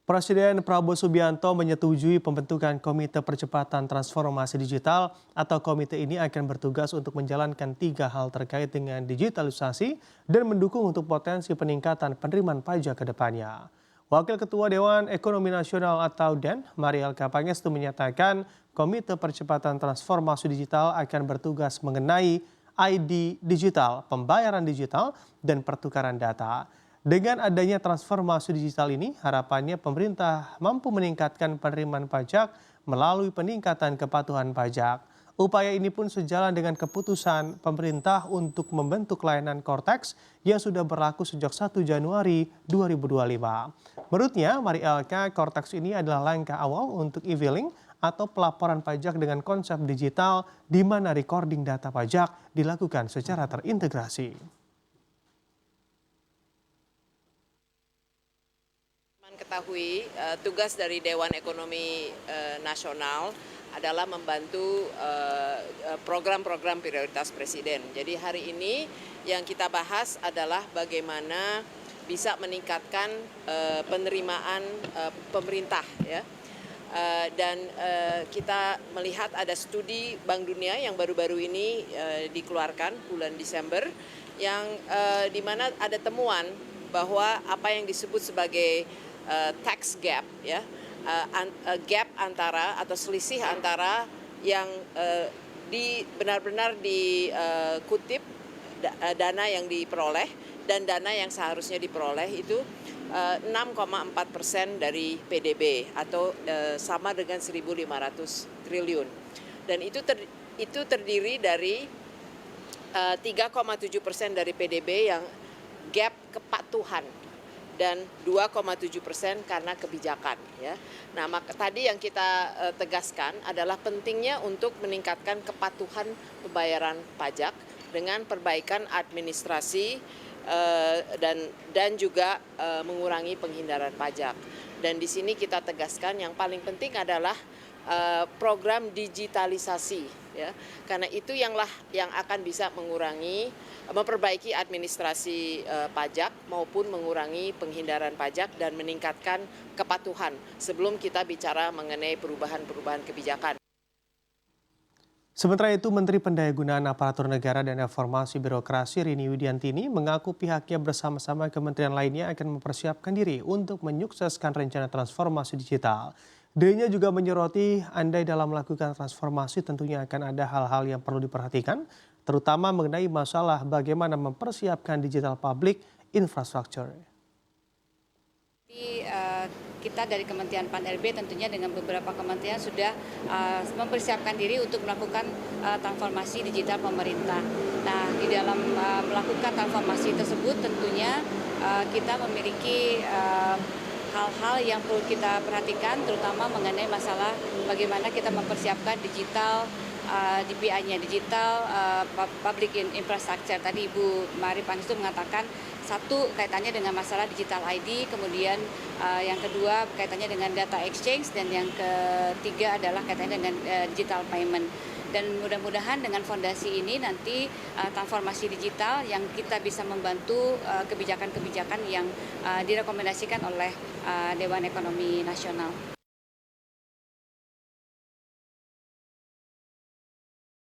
Presiden Prabowo Subianto menyetujui pembentukan Komite Percepatan Transformasi Digital atau komite ini akan bertugas untuk menjalankan 3 hal terkait dengan digitalisasi dan mendukung untuk potensi peningkatan penerimaan pajak ke depannya. Wakil Ketua Dewan Ekonomi Nasional atau DEN, Mariel Kapangestu menyatakan Komite Percepatan Transformasi Digital akan bertugas mengenai ID digital, pembayaran digital, dan pertukaran data. Dengan adanya transformasi digital ini, harapannya pemerintah mampu meningkatkan penerimaan pajak melalui peningkatan kepatuhan pajak. Upaya ini pun sejalan dengan keputusan pemerintah untuk membentuk layanan Cortex yang sudah berlaku sejak 1 Januari 2025. Menurutnya, Mari LK, Cortex ini adalah langkah awal untuk e-filing atau pelaporan pajak dengan konsep digital di mana recording data pajak dilakukan secara terintegrasi. Ketahui tugas dari Dewan Ekonomi Nasional adalah membantu program-program prioritas Presiden. Jadi hari ini yang kita bahas adalah bagaimana bisa meningkatkan penerimaan pemerintah, ya. Dan kita melihat ada studi Bank Dunia yang baru-baru ini dikeluarkan bulan Desember yang di mana ada temuan bahwa apa yang disebut sebagai tax gap, ya, gap antara atau selisih antara yang benar-benar dikutip dana yang diperoleh dan dana yang seharusnya diperoleh itu 6,4% dari PDB atau sama dengan 1.500 triliun. Dan itu terdiri dari 3,7% dari PDB yang gap kepatuhan dan 2,7% karena kebijakan, ya. Nah, tadi yang kita tegaskan adalah pentingnya untuk meningkatkan kepatuhan pembayaran pajak dengan perbaikan administrasi dan juga mengurangi penghindaran pajak. Dan di sini kita tegaskan yang paling penting adalah program digitalisasi, ya, karena itu yang akan bisa memperbaiki administrasi pajak maupun mengurangi penghindaran pajak dan meningkatkan kepatuhan sebelum kita bicara mengenai perubahan-perubahan kebijakan. Sementara itu, Menteri Pendayagunaan Aparatur Negara dan Reformasi Birokrasi Rini Widiantini mengaku pihaknya bersama-sama kementerian lainnya akan mempersiapkan diri untuk menyukseskan rencana transformasi digital. Dirinya juga menyoroti andai dalam melakukan transformasi tentunya akan ada hal-hal yang perlu diperhatikan, terutama mengenai masalah bagaimana mempersiapkan digital public infrastructure. Kita dari Kementerian Pan-RB tentunya dengan beberapa kementerian sudah mempersiapkan diri untuk melakukan transformasi digital pemerintah. Nah, di dalam melakukan transformasi tersebut tentunya kita memiliki hal-hal yang perlu kita perhatikan, terutama mengenai masalah bagaimana kita mempersiapkan digital DPI-nya, digital public infrastructure. Tadi Ibu Mari Pangestu mengatakan satu kaitannya dengan masalah digital ID, kemudian yang kedua kaitannya dengan data exchange, dan yang ketiga adalah kaitannya dengan digital payment. Dan mudah-mudahan dengan fondasi ini nanti transformasi digital yang kita bisa membantu kebijakan-kebijakan yang direkomendasikan oleh Dewan Ekonomi Nasional.